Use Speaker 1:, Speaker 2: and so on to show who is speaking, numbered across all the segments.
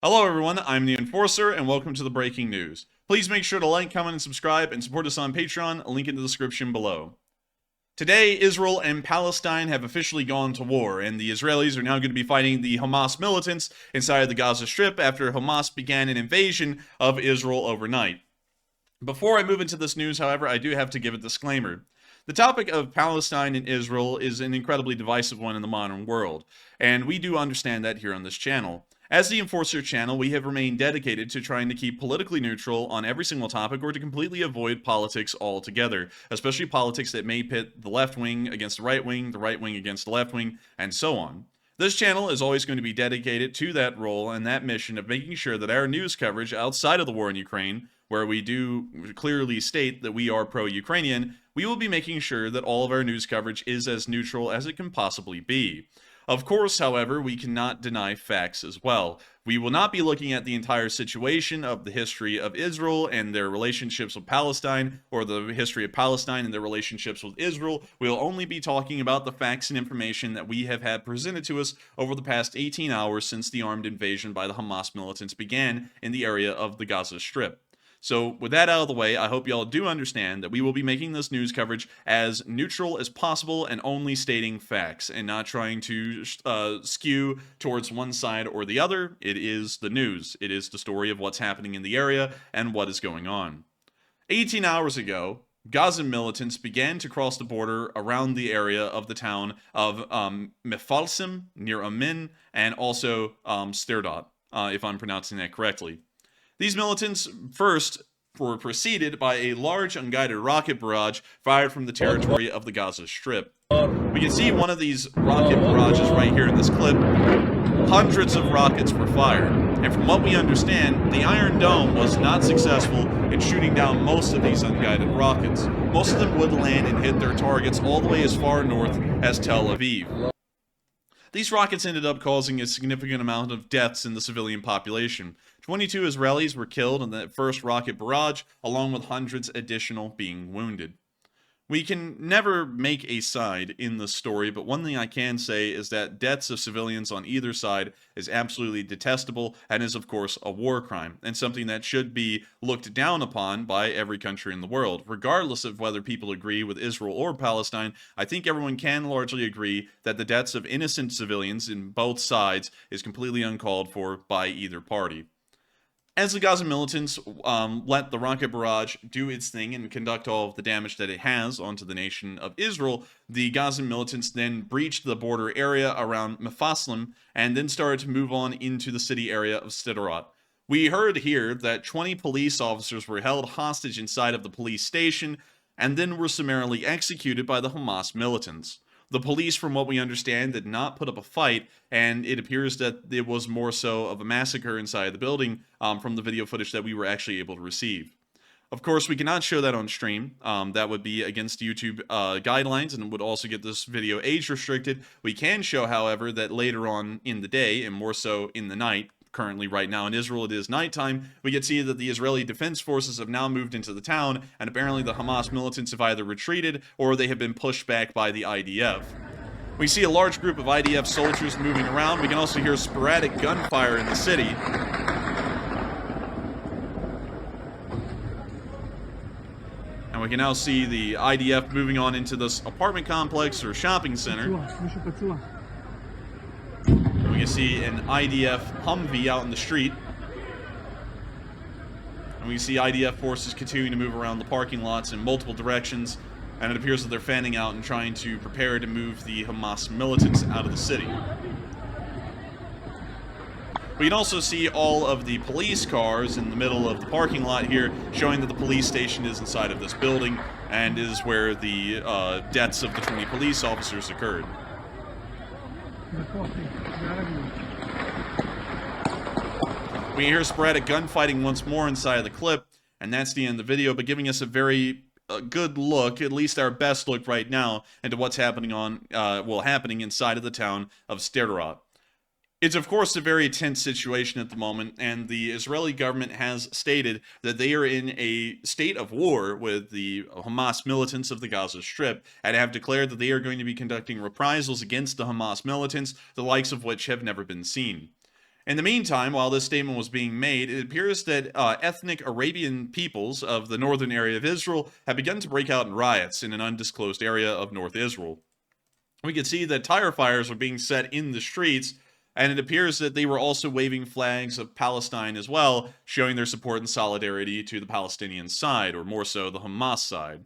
Speaker 1: Hello everyone, I'm the Enforcer, and welcome to the breaking news. Please make sure to like, comment, and subscribe, and support us on Patreon, a link in the description below. Today, Israel and Palestine have officially gone to war, and the Israelis are now going to be fighting the Hamas militants inside the Gaza Strip after Hamas began an invasion of Israel overnight. Before I move into this news, however, I do have to give a disclaimer. The topic of Palestine and Israel is an incredibly divisive one in the modern world, and we do understand that here on this channel. As the Enforcer channel, we have remained dedicated to trying to keep politically neutral on every single topic or to completely avoid politics altogether, especially politics that may pit the left wing against the right wing against the left wing, and so on. This channel is always going to be dedicated to that role and that mission of making sure that our news coverage outside of the war in Ukraine, where we do clearly state that we are pro-Ukrainian, we will be making sure that all of our news coverage is as neutral as it can possibly be. Of course, however, we cannot deny facts as well. We will not be looking at the entire situation of the history of Israel and their relationships with Palestine, or the history of Palestine and their relationships with Israel. We'll only be talking about the facts and information that we have had presented to us over the past 18 hours since the armed invasion by the Hamas militants began in the area of the Gaza Strip. So with that out of the way, I hope y'all do understand that we will be making this news coverage as neutral as possible and only stating facts and not trying to skew towards one side or the other. It is the news. It is the story of what's happening in the area and what is going on. 18 hours ago, Gaza militants began to cross the border around the area of the town of Mefalsim near Amin and also Sterdot, if I'm pronouncing that correctly. These militants first were preceded by a large unguided rocket barrage fired from the territory of the Gaza Strip. We can see one of these rocket barrages right here in this clip. Hundreds of rockets were fired, and from what we understand, the Iron Dome was not successful in shooting down most of these unguided rockets. Most of them would land and hit their targets all the way as far north as Tel Aviv. These rockets ended up causing a significant amount of deaths in the civilian population. 22 Israelis were killed in that first rocket barrage, along with hundreds additional being wounded. We can never make a side in the story, but one thing I can say is that deaths of civilians on either side is absolutely detestable and is, of course, a war crime, and something that should be looked down upon by every country in the world. Regardless of whether people agree with Israel or Palestine, I think everyone can largely agree that the deaths of innocent civilians in both sides is completely uncalled for by either party. As the Gaza militants let the rocket barrage do its thing and conduct all of the damage that it has onto the nation of Israel, the Gaza militants then breached the border area around Mefaslim and then started to move on into the city area of Sderot. We heard here that 20 police officers were held hostage inside of the police station and then were summarily executed by the Hamas militants. The police, from what we understand, did not put up a fight, and it appears that it was more so of a massacre inside the building from the video footage that we were actually able to receive. Of course, we cannot show that on stream. That would be against YouTube guidelines and would also get this video age restricted. We can show, however, that later on in the day, and more so in the night, currently right now in Israel it is nighttime, we can see that the Israeli Defense Forces have now moved into the town, and apparently the Hamas militants have either retreated or they have been pushed back by the IDF. We see a large group of IDF soldiers moving around. We can also hear sporadic gunfire in the city. And we can now see the IDF moving on into this apartment complex or shopping center. We can see an IDF Humvee out in the street. And we see IDF forces continuing to move around the parking lots in multiple directions. And it appears that they're fanning out and trying to prepare to move the Hamas militants out of the city. We can also see all of the police cars in the middle of the parking lot here, showing that the police station is inside of this building and is where the deaths of the 20 police officers occurred. We hear sporadic gunfighting once more inside of the clip, and that's the end of the video, but giving us a very good look, at least our best look right now, into what's happening happening inside of the town of Sderot. It's, of course, a very tense situation at the moment, and the Israeli government has stated that they are in a state of war with the Hamas militants of the Gaza Strip, and have declared that they are going to be conducting reprisals against the Hamas militants, the likes of which have never been seen. In the meantime, while this statement was being made, it appears that ethnic Arabian peoples of the northern area of Israel have begun to break out in riots in an undisclosed area of North Israel. We could see that tire fires were being set in the streets, and it appears that they were also waving flags of Palestine as well, showing their support and solidarity to the Palestinian side, or more so, the Hamas side.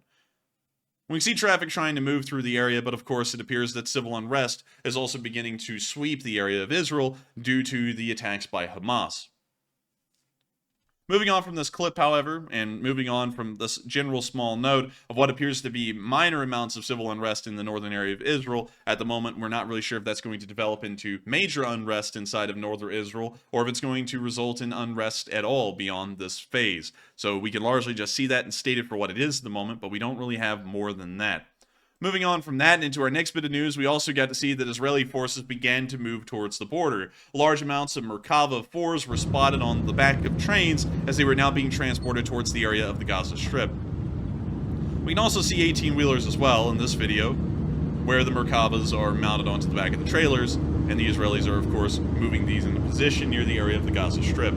Speaker 1: We see traffic trying to move through the area, but of course it appears that civil unrest is also beginning to sweep the area of Israel due to the attacks by Hamas. Moving on from this clip, however, and moving on from this general small note of what appears to be minor amounts of civil unrest in the northern area of Israel, at the moment we're not really sure if that's going to develop into major unrest inside of northern Israel, or if it's going to result in unrest at all beyond this phase. So we can largely just see that and state it for what it is at the moment, but we don't really have more than that. Moving on from that and into our next bit of news, we also got to see that Israeli forces began to move towards the border. Large amounts of Merkava 4s were spotted on the back of trains as they were now being transported towards the area of the Gaza Strip. We can also see 18-wheelers as well in this video, where the Merkavas are mounted onto the back of the trailers, and the Israelis are, of course, moving these into position near the area of the Gaza Strip.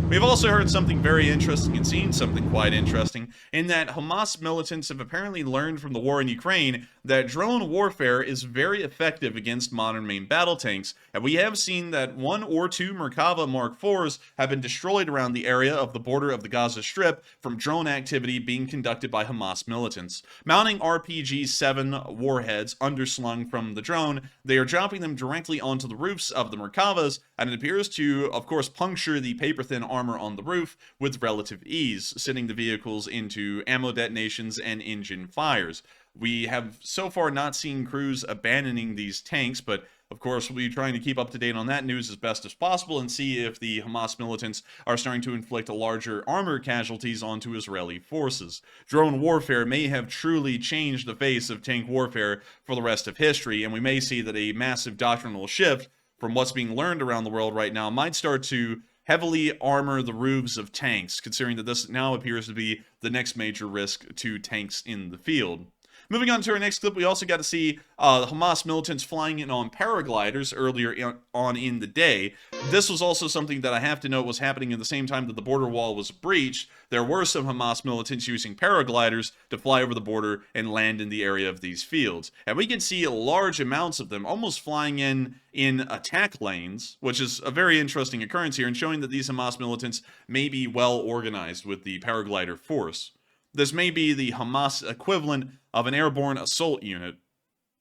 Speaker 1: We've also heard something very interesting and seen something quite interesting in that Hamas militants have apparently learned from the war in Ukraine that drone warfare is very effective against modern main battle tanks, and we have seen that 1 or 2 Merkava Mark IVs have been destroyed around the area of the border of the Gaza Strip from drone activity being conducted by Hamas militants. Mounting RPG-7 warheads underslung from the drone, they are dropping them directly onto the roofs of the Merkavas, and it appears to, of course, puncture the paper-thin armor on the roof with relative ease, sending the vehicles into ammo detonations and engine fires. We have so far not seen crews abandoning these tanks, but of course, we'll be trying to keep up to date on that news as best as possible and see if the Hamas militants are starting to inflict a larger armor casualties onto Israeli forces. Drone warfare may have truly changed the face of tank warfare for the rest of history, and we may see that a massive doctrinal shift from what's being learned around the world right now might start to heavily armor the roofs of tanks, considering that this now appears to be the next major risk to tanks in the field. Moving on to our next clip, we also got to see Hamas militants flying in on paragliders earlier on in the day. This was also something that I have to note was happening at the same time that the border wall was breached. There were some Hamas militants using paragliders to fly over the border and land in the area of these fields. And we can see large amounts of them almost flying in attack lanes, which is a very interesting occurrence here and showing that these Hamas militants may be well organized with the paraglider force. This may be the Hamas equivalent of an airborne assault unit,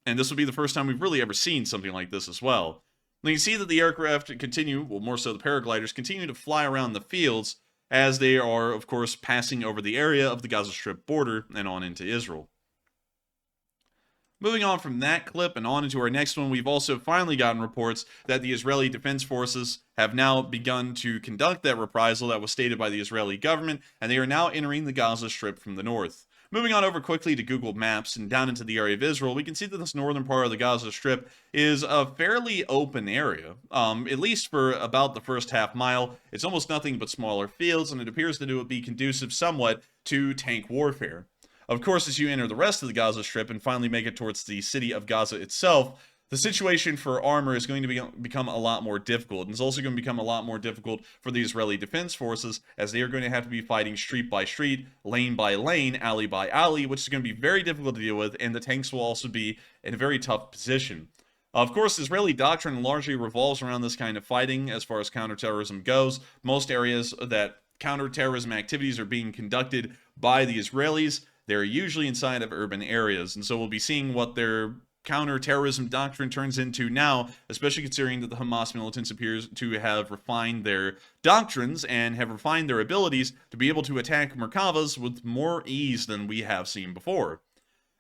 Speaker 1: and this would be the first time we've really ever seen something like this as well. Now you see that the aircraft continue, well more so the paragliders, continue to fly around the fields as they are, of course, passing over the area of the Gaza Strip border and on into Israel. Moving on from that clip and on into our next one, we've also finally gotten reports that the Israeli Defense Forces have now begun to conduct that reprisal that was stated by the Israeli government, and they are now entering the Gaza Strip from the north. Moving on over quickly to Google Maps and down into the area of Israel, we can see that this northern part of the Gaza Strip is a fairly open area, at least for about the first half mile. It's almost nothing but smaller fields, and it appears that it would be conducive somewhat to tank warfare. Of course, as you enter the rest of the Gaza Strip and finally make it towards the city of Gaza itself, the situation for armor is going to become a lot more difficult. And it's also going to become a lot more difficult for the Israeli Defense Forces, as they are going to have to be fighting street by street, lane by lane, alley by alley, which is going to be very difficult to deal with, and the tanks will also be in a very tough position. Of course, Israeli doctrine largely revolves around this kind of fighting as far as counterterrorism goes. Most areas that counterterrorism activities are being conducted by the Israelis, they're usually inside of urban areas, and so we'll be seeing what their counterterrorism doctrine turns into now, especially considering that the Hamas militants appears to have refined their doctrines and have refined their abilities to be able to attack Merkavas with more ease than we have seen before.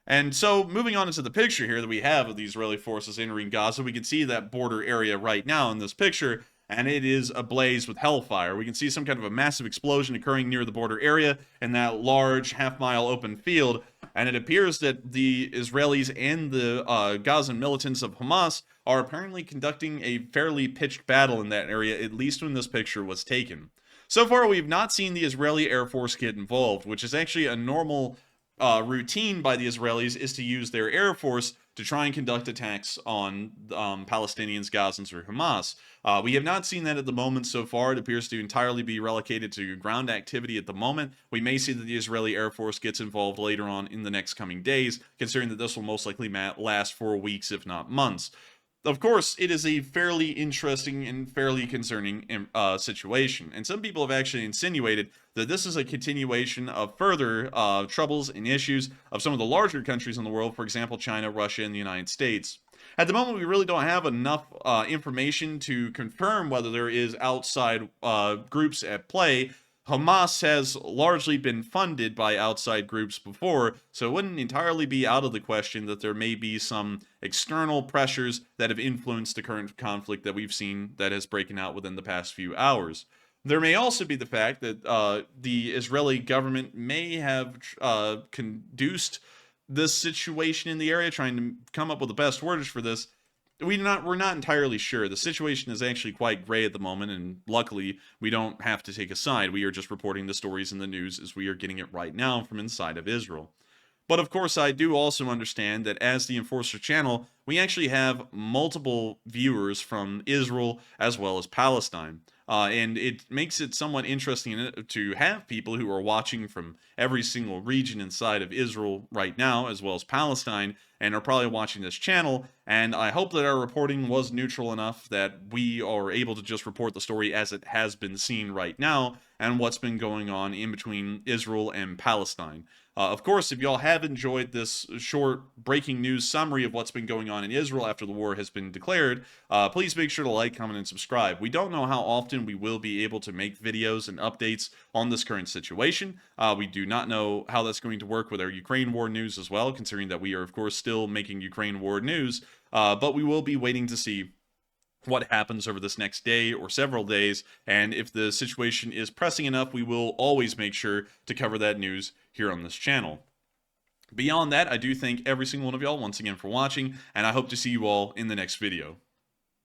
Speaker 1: And so, moving on into the picture here that we have of the Israeli forces entering Gaza, we can see that border area right now in this picture, and it is ablaze with hellfire. We can see some kind of a massive explosion occurring near the border area in that large half-mile open field, and it appears that the Israelis and the Gazan militants of Hamas are apparently conducting a fairly pitched battle in that area, at least when this picture was taken. So far, we've not seen the Israeli Air Force get involved, which is actually a normal routine by the Israelis, is to use their Air Force to try and conduct attacks on Palestinians, Gazans, or Hamas. We have not seen that at the moment so far. It appears to entirely be relocated to ground activity at the moment. We may see that the Israeli Air Force gets involved later on in the next coming days, considering that this will most likely last for weeks, if not months. Of course, it is a fairly interesting and fairly concerning situation, and some people have actually insinuated that this is a continuation of further troubles and issues of some of the larger countries in the world, for example, China, Russia, and the United States. At the moment, we really don't have enough information to confirm whether there is outside groups at play. Hamas has largely been funded by outside groups before, so it wouldn't entirely be out of the question that there may be some external pressures that have influenced the current conflict that we've seen that has broken out within the past few hours. There may also be the fact that the Israeli government may have conduced this situation in the area, trying to come up with the best words for this. We're not entirely sure. The situation is actually quite gray at the moment, and luckily we don't have to take a side. We are just reporting the stories in the news as we are getting it right now from inside of Israel. But of course, I do also understand that as the Enforcer channel, we actually have multiple viewers from Israel as well as Palestine. And it makes it somewhat interesting to have people who are watching from every single region inside of Israel right now, as well as Palestine, and are probably watching this channel. And I hope that our reporting was neutral enough that we are able to just report the story as it has been seen right now and what's been going on in between Israel and Palestine. Of course, if y'all have enjoyed this short breaking news summary of what's been going on in Israel after the war has been declared, please make sure to like, comment, and subscribe. We don't know how often we will be able to make videos and updates on this current situation. We do not know how that's going to work with our Ukraine war news as well, considering that we are, of course, still making Ukraine war news. But we will be waiting to see what happens over this next day or several days, and if the situation is pressing enough, we will always make sure to cover that news here on this channel. Beyond that, I do thank every single one of y'all once again for watching, and I hope to see you all in the next video.